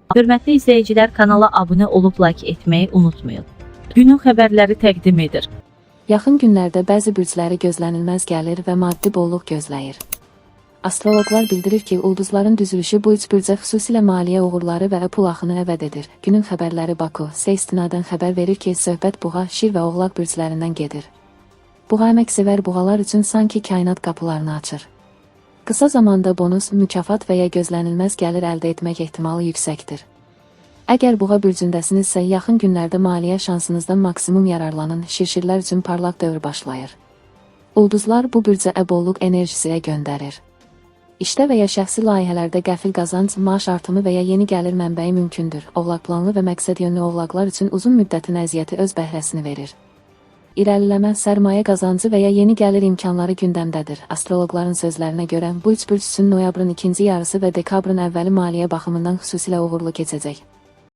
Hörmətli izləyicilər, kanala abunə olub like etməyi unutmayın. Günün xəbərləri təqdim edir. Yaxın günlərdə bəzi bürcləri gözlənilməz gəlir və maddi bolluq gözləyir. Astrologlar bildirir ki, ulduzların düzülüşü bu üç bürcə xüsusilə maliyyə uğurları və pul axını əvəd edir. Günün xəbərləri Baku.se istinadən xəbər verir ki, söhbət Buğa, Şir və Oğlaq bürclərindən gedir. Buğa əməksevər buğalar üçün sanki kainat qapılarını açır. Qısa zamanda bonus, mükafat və ya gözlənilməz gəlir əldə etmək ehtimalı yüksəkdir. Əgər Buğa bürcündəsinizsə, yaxın günlərdə maliyyə şansınızdan maksimum yararlanın, şirşirlər üçün parlaq dövr başlayır. Ulduzlar bu bürcə bolluq enerjisiyə göndərir. İşdə və ya şəxsi layihələrdə qəfil qazanc, maaş artımı və ya yeni gəlir mənbəyi mümkündür. Oğlaq planlı və məqsədyönlü oğlaqlar üçün uzun müddətin əziyyəti öz bəhrəsini verir. İrəliləmə, sərmayə qazancı və ya yeni gəlir imkanları gündəmdədir. Astrologların sözlərinə görə bu üç bürc üçün noyabrın ikinci yarısı və dekabrın əvvəli maliyyə baxımından xüsusilə uğurlu keçəcək.